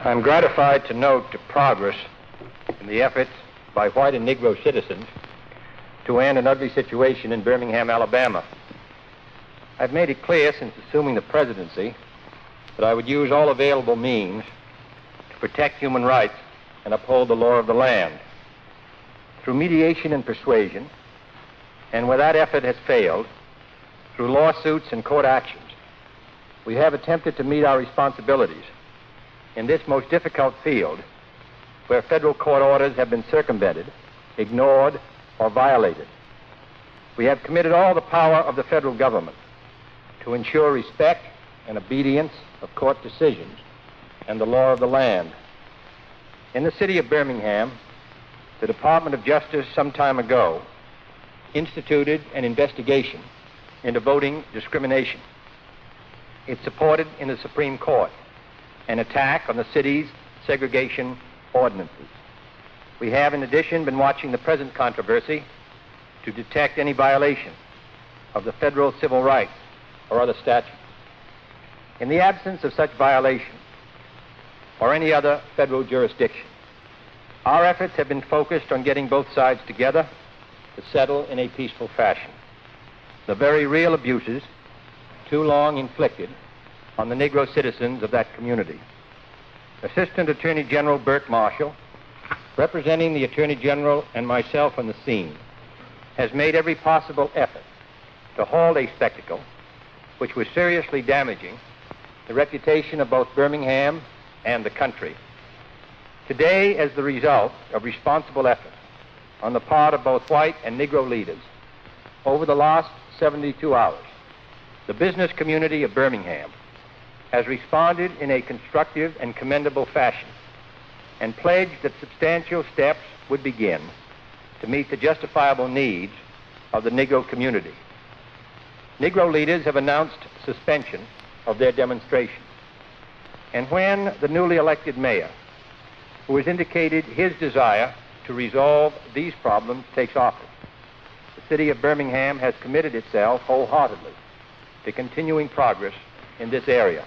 I'm gratified to note the progress in the efforts by white and Negro citizens to end an ugly situation in Birmingham, Alabama. I've made it clear since assuming the presidency that I would use all available means to protect human rights and uphold the law of the land. Through mediation and persuasion, and where that effort has failed, through lawsuits and court actions, we have attempted to meet our responsibilities in this most difficult field where federal court orders have been circumvented, ignored, or violated. We have committed all the power of the federal government to ensure respect and obedience of court decisions and the law of the land. In the city of Birmingham, the Department of Justice some time ago instituted an investigation into voting discrimination. It supported in the Supreme Court an attack on the city's segregation ordinances. We have, in addition, been watching the present controversy to detect any violation of the federal civil rights or other statutes. In the absence of such violation or any other federal jurisdiction, our efforts have been focused on getting both sides together to settle in a peaceful fashion the very real abuses too long inflicted on the Negro citizens of that community. Assistant Attorney General Burt Marshall, representing the Attorney General and myself on the scene, has made every possible effort to halt a spectacle which was seriously damaging the reputation of both Birmingham and the country. Today, as the result of responsible effort on the part of both white and Negro leaders, over the last 72 hours, the business community of Birmingham has responded in a constructive and commendable fashion and pledged that substantial steps would begin to meet the justifiable needs of the Negro community. Negro leaders have announced suspension of their demonstrations. And when the newly elected mayor, who has indicated his desire to resolve these problems, takes office, the city of Birmingham has committed itself wholeheartedly to continuing progress in this area.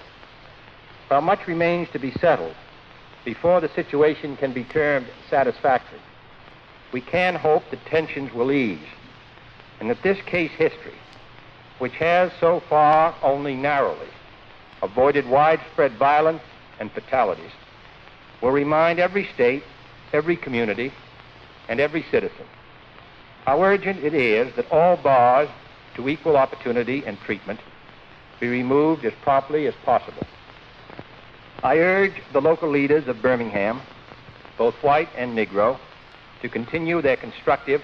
While much remains to be settled before the situation can be termed satisfactory, we can hope that tensions will ease and that this case history, which has so far only narrowly avoided widespread violence and fatalities, will remind every state, every community, and every citizen how urgent it is that all bars to equal opportunity and treatment be removed as promptly as possible. I urge the local leaders of Birmingham, both white and Negro, to continue their constructive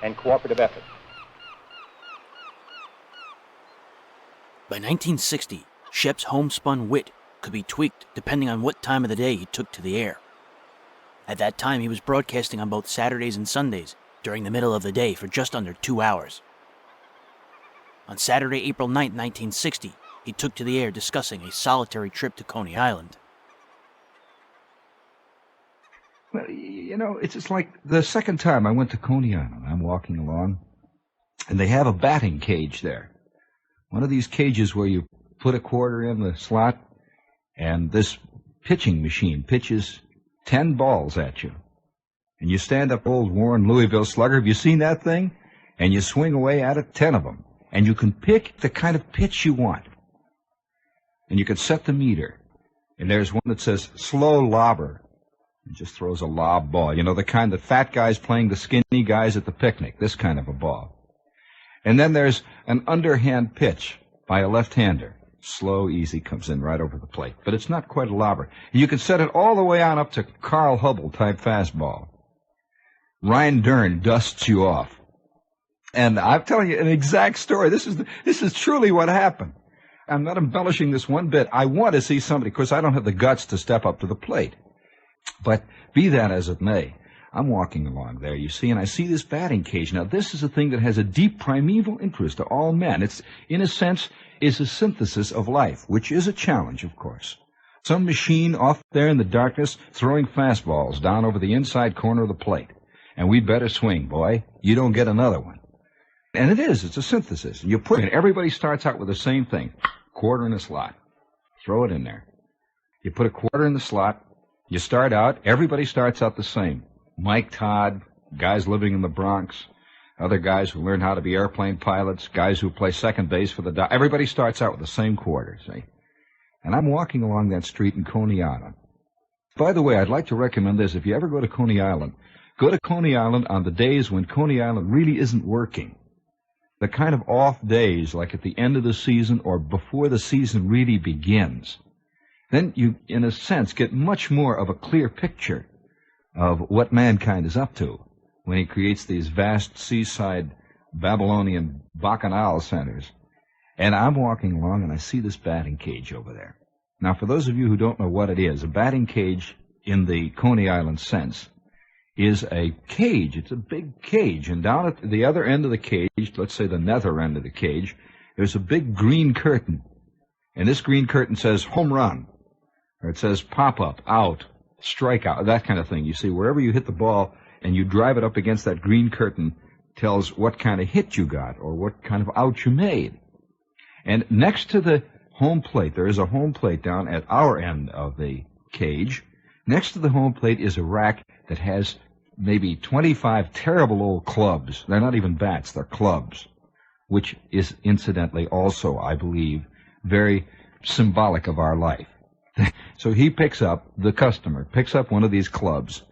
and cooperative efforts. By 1960, Shep's homespun wit could be tweaked depending on what time of the day he took to the air. At that time, he was broadcasting on both Saturdays and Sundays during the middle of the day for just under 2 hours. On Saturday, April 9, 1960, he took to the air discussing a solitary trip to Coney Island. Well, you know, it's just like the second time I went to Coney Island. I'm walking along, and they have a batting cage there. One of these cages where you put a quarter in the slot, and this pitching machine pitches 10 balls at you. And you stand up old worn Louisville Slugger. Have you seen that thing? And you swing away at it, 10 of them. And you can pick the kind of pitch you want. And you can set the meter. And there's one that says slow lobber. It just throws a lob ball. You know, the kind that fat guys playing the skinny guys at the picnic. This kind of a ball. And then there's an underhand pitch by a left-hander. Slow, easy, comes in right over the plate. But it's not quite a lobber. You can set it all the way on up to Carl Hubble-type fastball. Ryan Dern dusts you off. And I'm telling you an exact story. This is truly what happened. I'm not embellishing this one bit. I want to see somebody. Of course, I don't have the guts to step up to the plate. But be that as it may, I'm walking along there, you see, and I see this batting cage. Now, this is a thing that has a deep primeval interest to all men. It's, in a sense, is a synthesis of life, which is a challenge, of course. Some machine off there in the darkness throwing fastballs down over the inside corner of the plate. And we better swing, boy. You don't get another one. And it's a synthesis. And you put it, everybody starts out with the same thing. Quarter in the slot. Throw it in there. You put a quarter in the slot, You start out, everybody starts out the same. Mike Todd, guys living in the Bronx, other guys who learn how to be airplane pilots, guys who play second base for the everybody starts out with the same quarter, see? And I'm walking along that street in Coney Island. By the way, I'd like to recommend this. If you ever go to Coney Island on the days when Coney Island really isn't working. The kind of off days, like at the end of the season or before the season really begins. Then you, in a sense, get much more of a clear picture of what mankind is up to when he creates these vast seaside Babylonian bacchanal centers. And I'm walking along and I see this batting cage over there. Now, for those of you who don't know what it is, a batting cage in the Coney Island sense is a cage. It's a big cage. And down at the other end of the cage, let's say the nether end of the cage, there's a big green curtain. And this green curtain says home run. Or it says pop up, out, strike out, that kind of thing. You see, wherever you hit the ball and you drive it up against that green curtain tells what kind of hit you got or what kind of out you made. And next to the home plate, there is a home plate down at our end of the cage. Next to the home plate is a rack that has maybe 25 terrible old clubs. They're not even bats, they're clubs, which is incidentally also, I believe, very symbolic of our life. So the customer picks up one of these clubs.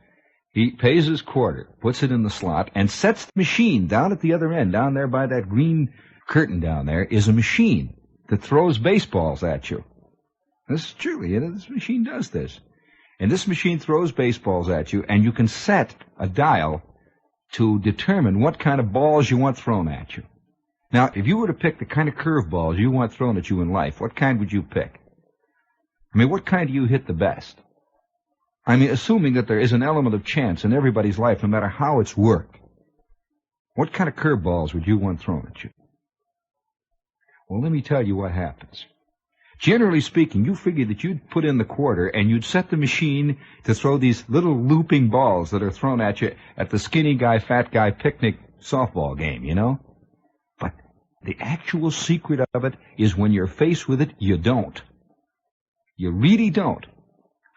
He pays his quarter, puts it in the slot, and sets the machine down at the other end. Down there by that green curtain down there is a machine that throws baseballs at you. This is true, this machine does this. And this machine throws baseballs at you, and you can set a dial to determine what kind of balls you want thrown at you. Now, if you were to pick the kind of curveballs you want thrown at you in life, what kind would you pick? I mean, what kind do you hit the best? I mean, assuming that there is an element of chance in everybody's life, no matter how it's worked. What kind of curveballs would you want thrown at you? Well, let me tell you what happens. Generally speaking, you figure that you'd put in the quarter and you'd set the machine to throw these little looping balls that are thrown at you at the skinny guy, fat guy picnic softball game, you know? But the actual secret of it is when you're faced with it, you don't. You really don't.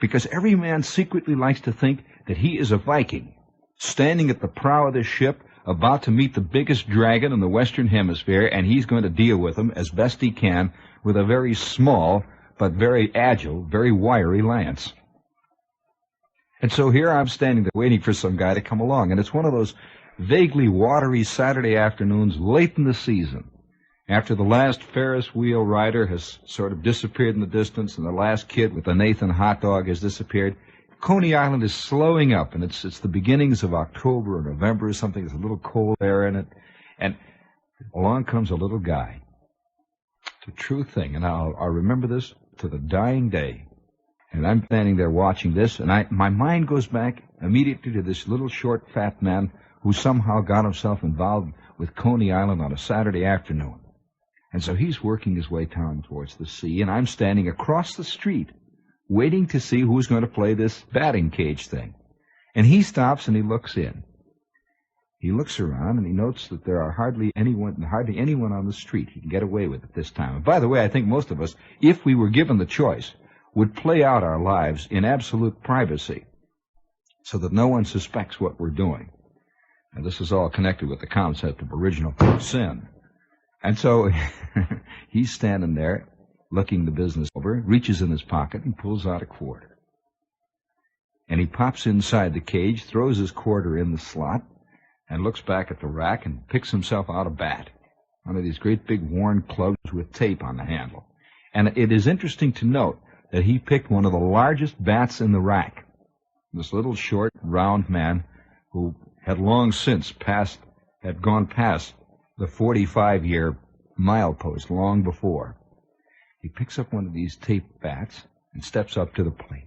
Because every man secretly likes to think that he is a Viking, standing at the prow of this ship, about to meet the biggest dragon in the Western Hemisphere, and he's going to deal with him as best he can with a very small, but very agile, very wiry lance. And so here I'm standing there waiting for some guy to come along, and it's one of those vaguely watery Saturday afternoons late in the season, after the last Ferris wheel rider has sort of disappeared in the distance and the last kid with the Nathan hot dog has disappeared. Coney Island is slowing up, and it's the beginnings of October or November or something. There's a little cold air in it, and along comes a little guy. It's a true thing, and I'll remember this to the dying day. And I'm standing there watching this, and my mind goes back immediately to this little short fat man who somehow got himself involved with Coney Island on a Saturday afternoon. And so he's working his way down towards the sea, and I'm standing across the street waiting to see who's going to play this batting cage thing. And he stops and he looks in. He looks around and he notes that there are hardly anyone on the street. He can get away with it this time. And by the way, I think most of us, if we were given the choice, would play out our lives in absolute privacy so that no one suspects what we're doing. And this is all connected with the concept of original sin. And so he's standing there looking the business over, reaches in his pocket and pulls out a quarter. And he pops inside the cage, throws his quarter in the slot, and looks back at the rack and picks himself out a bat. One of these great big worn clubs with tape on the handle. And it is interesting to note that he picked one of the largest bats in the rack. This little short, round man who had long since gone past the 45-year milepost long before. He picks up one of these tape bats and steps up to the plate.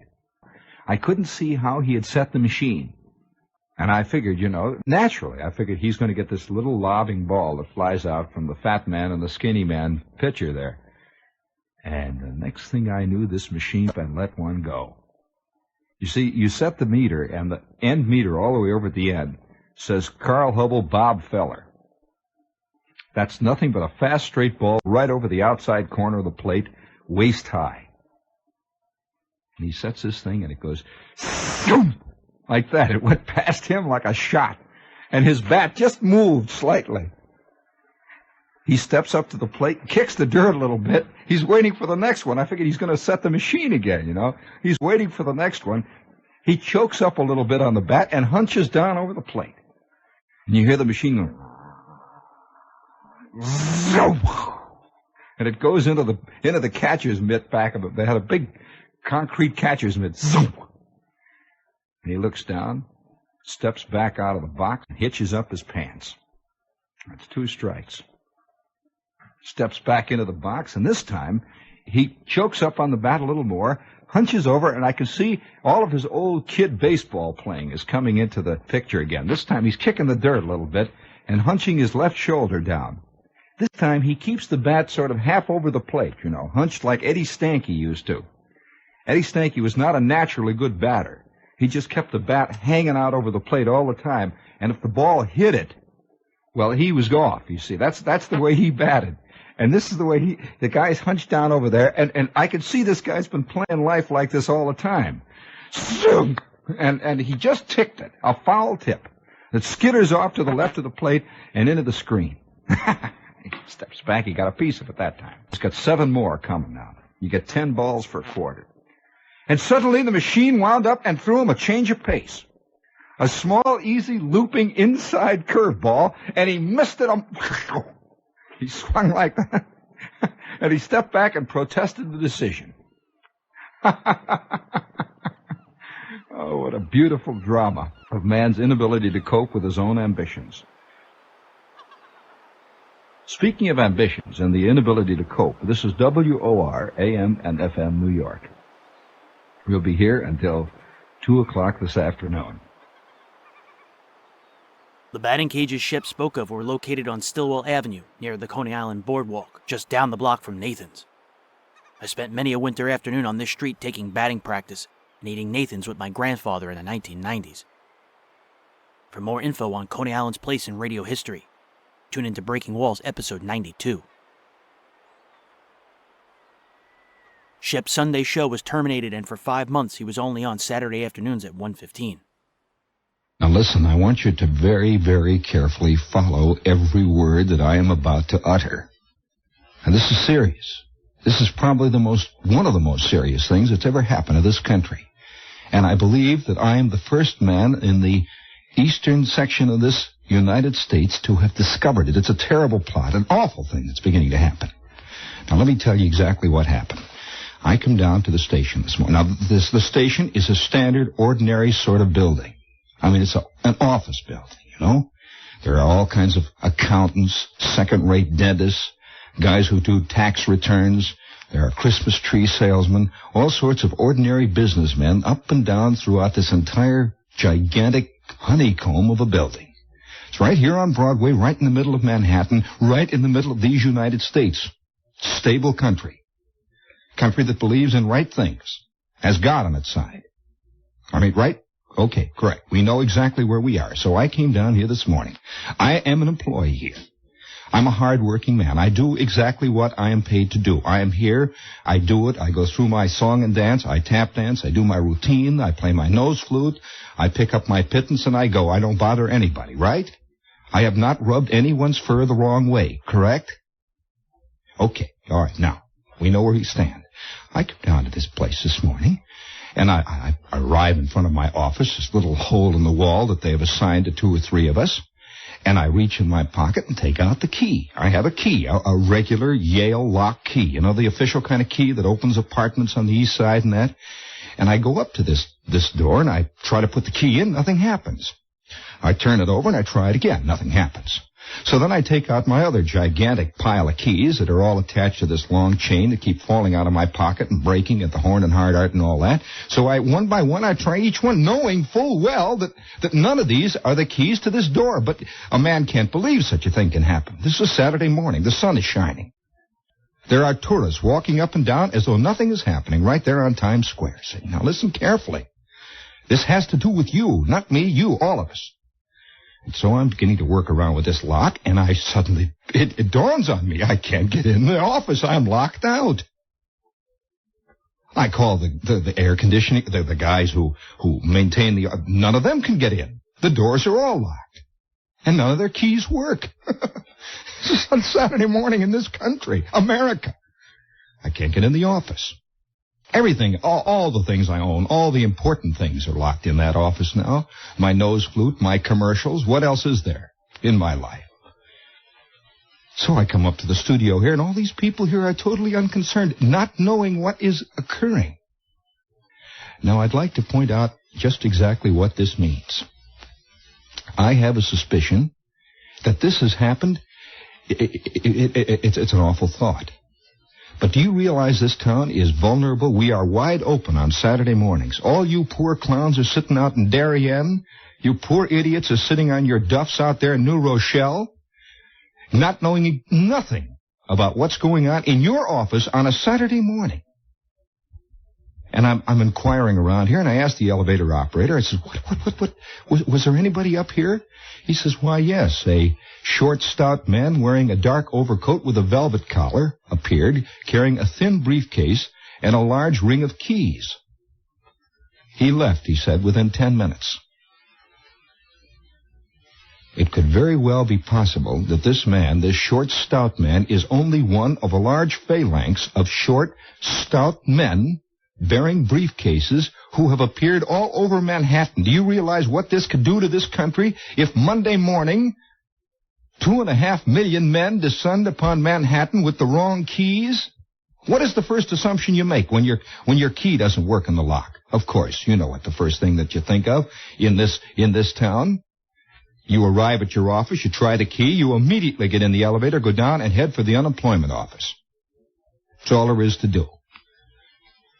I couldn't see how he had set the machine. And I figured, naturally, he's going to get this little lobbing ball that flies out from the fat man and the skinny man pitcher there. And the next thing I knew, this machine and let one go. You see, you set the meter, and the end meter all the way over at the end says Carl Hubble Bob Feller. That's nothing but a fast straight ball right over the outside corner of the plate, waist high. And he sets this thing, and it goes like that. It went past him like a shot, and his bat just moved slightly. He steps up to the plate, kicks the dirt a little bit. He's waiting for the next one. I figured he's going to set the machine again, you know. He's waiting for the next one. He chokes up a little bit on the bat and hunches down over the plate. And you hear the machine going, and it goes into the catcher's mitt back of it. They had a big concrete catcher's mitt. And he looks down, steps back out of the box, and hitches up his pants. That's 2 strikes. Steps back into the box, and this time he chokes up on the bat a little more, hunches over, and I can see all of his old kid baseball playing is coming into the picture again. This time he's kicking the dirt a little bit and hunching his left shoulder down. This time he keeps the bat sort of half over the plate, you know, hunched like Eddie Stanky used to. Eddie Stanky was not a naturally good batter. He just kept the bat hanging out over the plate all the time, and if the ball hit it, well, he was off, you see. That's the way he batted. And this is the way the guy's hunched down over there, and I can see this guy's been playing life like this all the time. And he just ticked it, a foul tip that skitters off to the left of the plate and into the screen. He steps back, he got a piece of it that time. He's got 7 more coming now. You get 10 balls for a quarter. And suddenly the machine wound up and threw him a change of pace. A small, easy, looping inside curveball, and he missed it. He swung like that, and he stepped back and protested the decision. Oh, what a beautiful drama of man's inability to cope with his own ambitions. Speaking of ambitions and the inability to cope, this is WOR, AM and FM, New York. We'll be here until 2 o'clock this afternoon. The batting cages Shep spoke of were located on Stillwell Avenue, near the Coney Island boardwalk, just down the block from Nathan's. I spent many a winter afternoon on this street taking batting practice and eating Nathan's with my grandfather in the 1990s. For more info on Coney Island's place in radio history, tune into Breaking Walls episode 92. Shep's Sunday show was terminated, and for 5 months he was only on Saturday afternoons at 1:15. Now listen, I want you to very, very carefully follow every word that I am about to utter. And this is serious. This is probably one of the most serious things that's ever happened to this country. And I believe that I am the first man in the eastern section of this United States to have discovered it. It's a terrible plot, an awful thing that's beginning to happen. Now let me tell you exactly what happened. I come down to the station this morning. Now the station is a standard, ordinary sort of building. I mean, it's an office building, you know. There are all kinds of accountants, second-rate dentists, guys who do tax returns. There are Christmas tree salesmen, all sorts of ordinary businessmen up and down throughout this entire gigantic honeycomb of a building. It's right here on Broadway, right in the middle of Manhattan, right in the middle of these United States. Stable country. Country that believes in right things, has God on its side. I mean, right? Okay, correct. We know exactly where we are. So I came down here this morning. I am an employee here. I'm a hard-working man. I do exactly what I am paid to do. I am here. I do it. I go through my song and dance. I tap dance. I do my routine. I play my nose flute. I pick up my pittance and I go. I don't bother anybody, right? I have not rubbed anyone's fur the wrong way, correct? Okay, all right. Now, we know where we stand. I come down to this place this morning. And I arrive in front of my office, this little hole in the wall that they have assigned to 2 or 3 of us. And I reach in my pocket and take out the key. I have a key, a regular Yale lock key. You know, the official kind of key that opens apartments on the east side and that. And I go up to this door and I try to put the key in. Nothing happens. I turn it over and I try it again. Nothing happens. So then I take out my other gigantic pile of keys that are all attached to this long chain that keep falling out of my pocket and breaking at the Horn and Hardart and all that. So one by one I try each one, knowing full well that none of these are the keys to this door. But a man can't believe such a thing can happen. This is Saturday morning. The sun is shining. There are tourists walking up and down as though nothing is happening right there on Times Square. See, now listen carefully. This has to do with you, not me, you, all of us. And so I'm beginning to work around with this lock, and I suddenly, it dawns on me, I can't get in the office. I'm locked out. I call the air conditioning, the guys who maintain none of them can get in. The doors are all locked. And none of their keys work. This is on Saturday morning in this country, America. I can't get in the office. Everything, all the things I own, all the important things are locked in that office now. My nose flute, my commercials, what else is there in my life? So I come up to the studio here, and all these people here are totally unconcerned, not knowing what is occurring. Now, I'd like to point out just exactly what this means. I have a suspicion that this has happened. It's an awful thought. But do you realize this town is vulnerable? We are wide open on Saturday mornings. All you poor clowns are sitting out in Darien. You poor idiots are sitting on your duffs out there in New Rochelle, not knowing nothing about what's going on in your office on a Saturday morning. And I'm inquiring around here, and I asked the elevator operator, I said, what, was there anybody up here? He says, why, yes, a short, stout man wearing a dark overcoat with a velvet collar appeared, carrying a thin briefcase and a large ring of keys. He left, he said, within 10 minutes. It could very well be possible that this man, this short, stout man, is only one of a large phalanx of short, stout men bearing briefcases who have appeared all over Manhattan. Do you realize what this could do to this country if Monday morning 2.5 million men descend upon Manhattan with the wrong keys? What is the first assumption you make when your key doesn't work in the lock? Of course, you know what the first thing that you think of in this town. You arrive at your office, you try the key, you immediately get in the elevator, go down, and head for the unemployment office. That's all there is to do.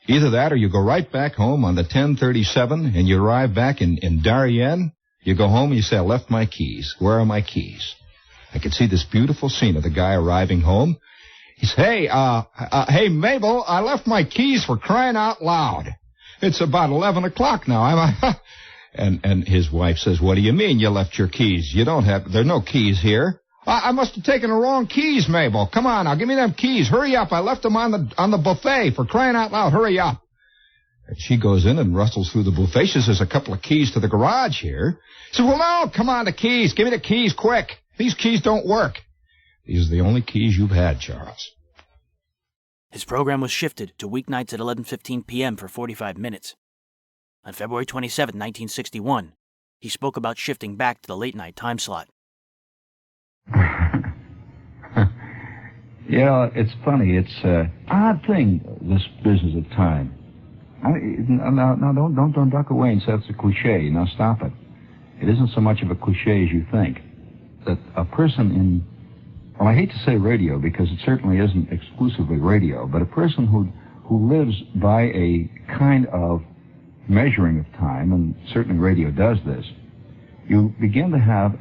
Either that or you go right back home on the 1037 and you arrive back in Darien. You go home and you say, I left my keys. Where are my keys? I can see this beautiful scene of the guy arriving home. He says, hey, Mabel, I left my keys, for crying out loud. It's about 11 o'clock now. And his wife says, what do you mean you left your keys? There are no keys here. I must have taken the wrong keys, Mabel. Come on, now, give me them keys. Hurry up. I left them on the buffet, for crying out loud. Hurry up. And she goes in and rustles through the buffet. She says, there's a couple of keys to the garage here. She says, well, no, come on, the keys. Give me the keys, quick. These keys don't work. These are the only keys you've had, Charles. His program was shifted to weeknights at 11:15 p.m. for 45 minutes. On February 27, 1961, he spoke about shifting back to the late-night time slot. You know, it's funny. It's an odd thing, this business of time. Now, don't duck away and say it's a cliche. Now, stop it. It isn't so much of a cliche as you think. That a person well, I hate to say radio because it certainly isn't exclusively radio, but a person who lives by a kind of measuring of time, and certainly radio does this, you begin to have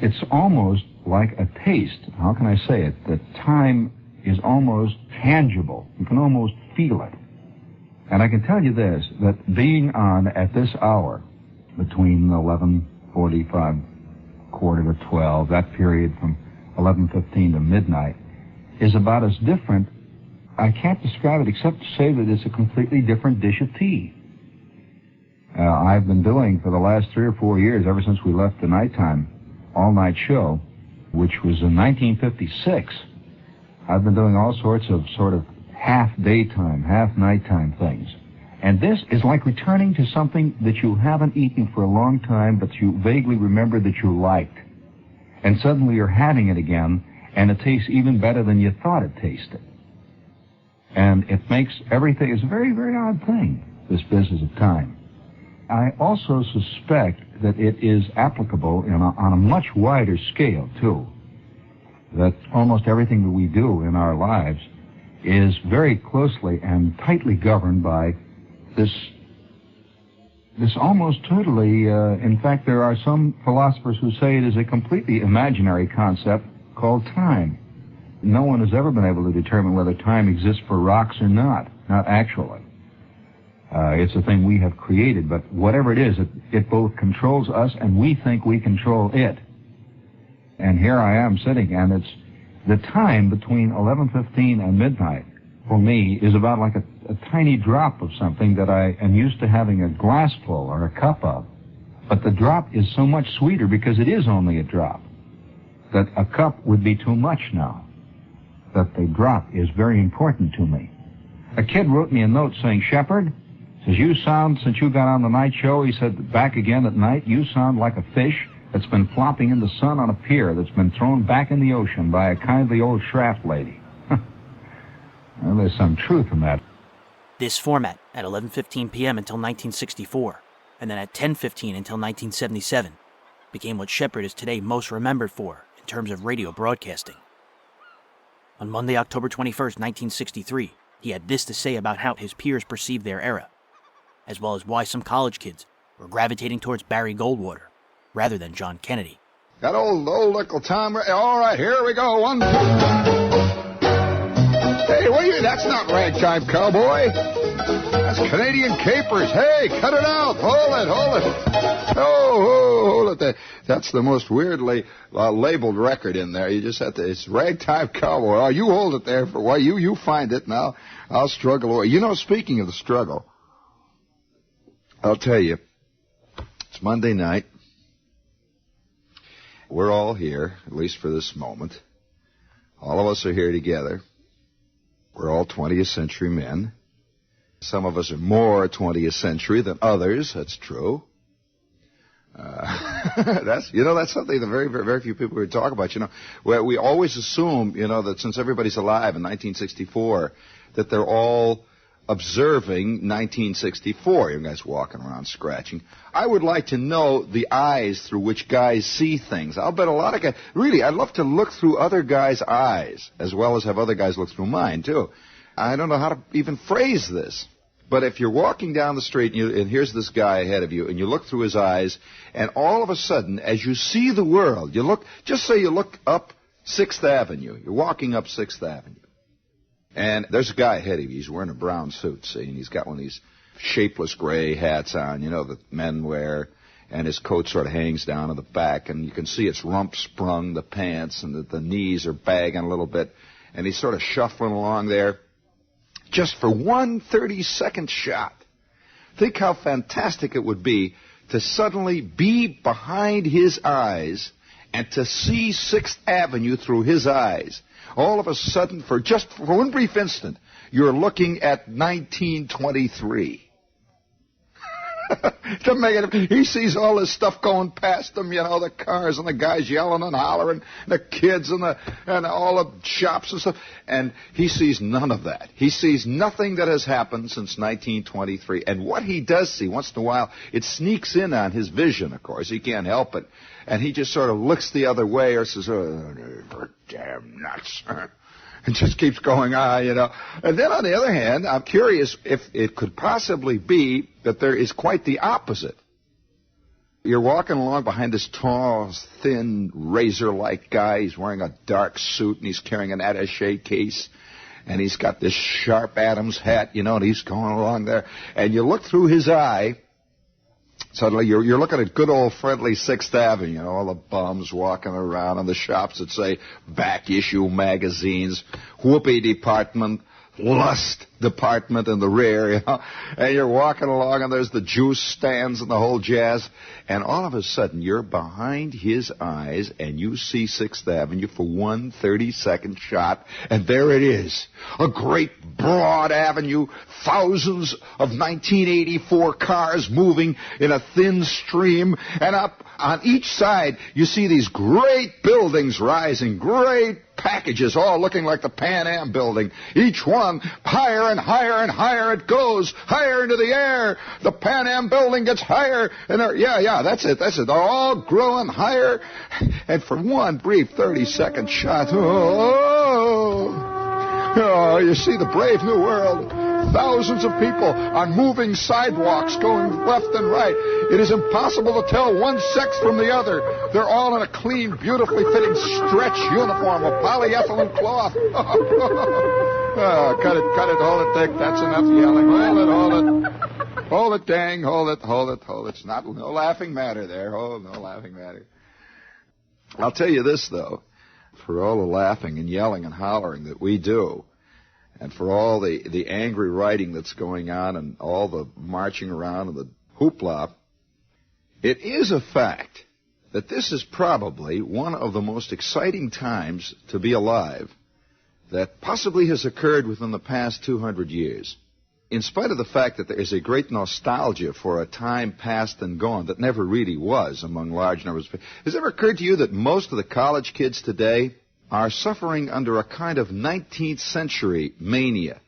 it's almost like a taste. How can I say it? That time is almost tangible. You can almost feel it. And I can tell you this, that being on at this hour, between 11:45, quarter to 12, that period from 11:15 to midnight, is about as different. I can't describe it except to say that it's a completely different dish of tea. I've been doing for the last 3 or 4 years, ever since we left the nighttime all-night show, which was in 1956, I've been doing all sorts of sort of half daytime, half nighttime things. And this is like returning to something that you haven't eaten for a long time, but you vaguely remember that you liked. And suddenly you're having it again, and it tastes even better than you thought it tasted. And it makes everything, it's a very, very odd thing, this business of time. I also suspect that it is applicable on a much wider scale, too. That almost everything that we do in our lives is very closely and tightly governed by this almost totally, in fact, there are some philosophers who say it is a completely imaginary concept called time. No one has ever been able to determine whether time exists for rocks or not actually. It's a thing we have created, but whatever it is, it both controls us and we think we control it. And here I am sitting, and it's the time between 11:15 and midnight, for me, is about like a tiny drop of something that I am used to having a glass full or a cup of. But the drop is so much sweeter because it is only a drop, that a cup would be too much now. That the drop is very important to me. A kid wrote me a note saying, Shepherd, says, you sound, since you got on the night show, he said, back again at night, you sound like a fish that's been flopping in the sun on a pier that's been thrown back in the ocean by a kindly old Shraft lady. Well, there's some truth in that. This format at 11:15 p.m. until 1964, and then at 10:15 until 1977, became what Shepherd is today most remembered for in terms of radio broadcasting. On Monday, October 21st, 1963, he had this to say about how his peers perceived their era, as well as why some college kids were gravitating towards Barry Goldwater rather than John Kennedy. Got old Uncle Tom. All right, here we go. 1, 2. Hey, what are you? That's not ragtime cowboy. That's Canadian capers. Hey, cut it out. Hold it. Oh, hold it. That's the most weirdly labeled record in there. You just have to. It's ragtime cowboy. Oh, you hold it there for a while. You find it now. I'll struggle away. You know, speaking of the struggle, I'll tell you. It's Monday night. We're all here, at least for this moment. All of us are here together. We're all 20th century men. Some of us are more 20th century than others. That's true. That's something that very few people would talk about. Where we always assume, that since everybody's alive in 1964, that they're all observing 1964. You guys walking around scratching. I would like to know the eyes through which guys see things. I'll bet a lot of guys. Really, I'd love to look through other guys' eyes as well as have other guys look through mine too. I don't know how to even phrase this. But if you're walking down the street and here's this guy ahead of you and you look through his eyes and all of a sudden as you see the world, just say you look up 6th Avenue. You're walking up 6th Avenue. And there's a guy ahead of you. He's wearing a brown suit, see, and he's got one of these shapeless gray hats on, that men wear, and his coat sort of hangs down to the back, and you can see it's rump sprung, the pants, and the knees are bagging a little bit, and he's sort of shuffling along there. Just for one 30-second shot. Think how fantastic it would be to suddenly be behind his eyes and to see 6th Avenue through his eyes. All of a sudden, for one brief instant, you're looking at 1923. He sees all this stuff going past him, the cars and the guys yelling and hollering, the kids and all the shops and stuff, and he sees none of that. He sees nothing that has happened since 1923. And what he does see, once in a while, it sneaks in on his vision, of course. He can't help it. And he just sort of looks the other way or says, oh, damn nuts. And just keeps going on, And then on the other hand, I'm curious if it could possibly be that there is quite the opposite. You're walking along behind this tall, thin, razor-like guy. He's wearing a dark suit and he's carrying an attaché case. And he's got this sharp Adams hat, and he's going along there. And you look through his eye. Suddenly, you're looking at good old friendly 6th Avenue, all the bums walking around in the shops that say back issue magazines, whoopee department, lust department in the rear, and you're walking along and there's the juice stands and the whole jazz, and all of a sudden you're behind his eyes and you see 6th Avenue for one 30-second shot, and there it is, a great broad avenue, thousands of 1984 cars moving in a thin stream, and up on each side you see these great buildings rising, great packages all looking like the Pan Am building, each one higher and higher and higher it goes, higher into the air. The Pan Am building gets higher, and that's it. They're all growing higher, and for one brief 30-second shot, you see the brave new world. Thousands of people on moving sidewalks going left and right. It is impossible to tell one sex from the other. They're all in a clean, beautifully fitting stretch uniform of polyethylene cloth. Cut it, hold it, Dick. That's enough yelling. Hold it. Hold it, dang, hold it. It's no laughing matter there. Oh, no laughing matter. I'll tell you this, though. For all the laughing and yelling and hollering that we do, and for all the angry writing that's going on and all the marching around and the hoopla, it is a fact that this is probably one of the most exciting times to be alive that possibly has occurred within the past 200 years. In spite of the fact that there is a great nostalgia for a time past and gone that never really was among large numbers of people, has it ever occurred to you that most of the college kids today are suffering under a kind of 19th century mania?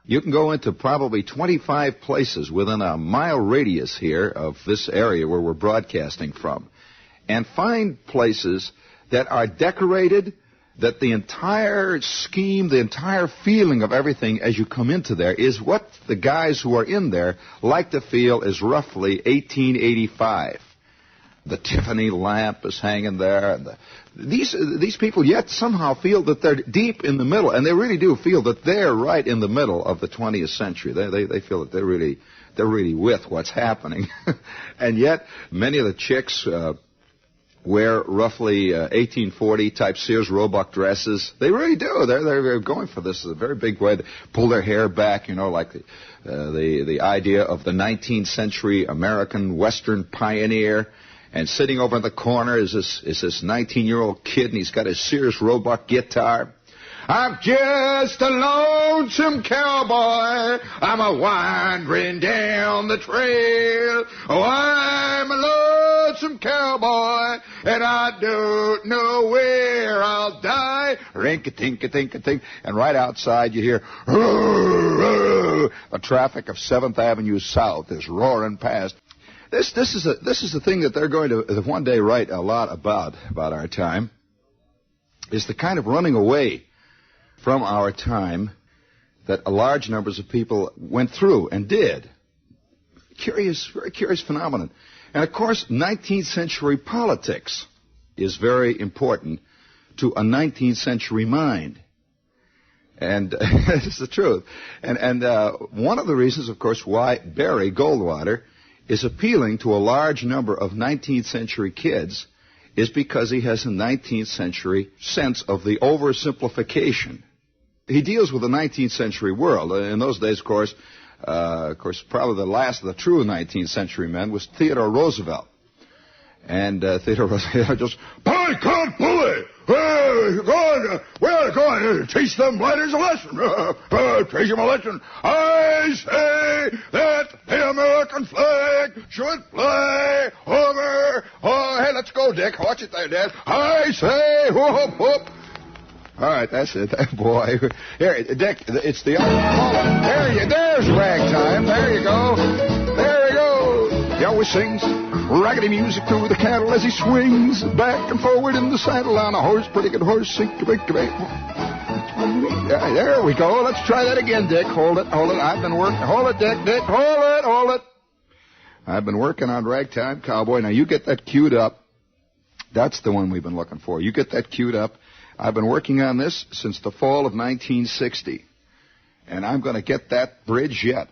You can go into probably 25 places within a mile radius here of this area where we're broadcasting from and find places that are decorated, that the entire scheme, the entire feeling of everything as you come into there is what the guys who are in there like to feel is roughly 1885. The Tiffany lamp is hanging there. And these people yet somehow feel that they're deep in the middle, and they really do feel that they're right in the middle of the 20th century. They feel that they're really with what's happening. And yet, many of the chicks wear roughly 1840 type Sears Roebuck dresses. They really do. They're going for this in a very big way. They pull their hair back, like the idea of the 19th century American Western pioneer. And sitting over in the corner is this 19-year-old kid, and he's got his Sears Roebuck guitar. I'm just a lonesome cowboy. I'm a wandering down the trail. Oh, I'm a lonesome cowboy, and I don't know where I'll die. Rink-a-tink-a-tink-a-tink. And right outside you hear, the traffic of 7th Avenue South is roaring past. This is the thing that they're going to one day write a lot about our time, is the kind of running away from our time that a large numbers of people went through and did. Very curious phenomenon. And of course, 19th century politics is very important to a 19th century mind. And it's the truth. And one of the reasons, of course, why Barry Goldwater is appealing to a large number of 19th century kids is because he has a 19th century sense of the oversimplification. He deals with the 19th century world. In those days, of course, probably the last of the true 19th century men was Theodore Roosevelt. And Theodore Roosevelt just, "By God, bully! Hey, you're going, we're going to teach them letters a lesson. Teach them a lesson. I say that the American flag should fly over." Oh, hey, let's go, Dick. Watch it there, Dad. I say, whoop, whoop. All right, that's it. Boy. Here, Dick, it's the other. There's ragtime. There you go. There you go. He always sings raggedy music through the cattle as he swings back and forward in the saddle on a horse, pretty good horse. There we go. Let's try that again, Dick. Hold it. I've been working. Hold it, Dick. Hold it. I've been working on Ragtime Cowboy. Now, you get that queued up. That's the one we've been looking for. You get that queued up. I've been working on this since the fall of 1960. And I'm going to get that bridge yet.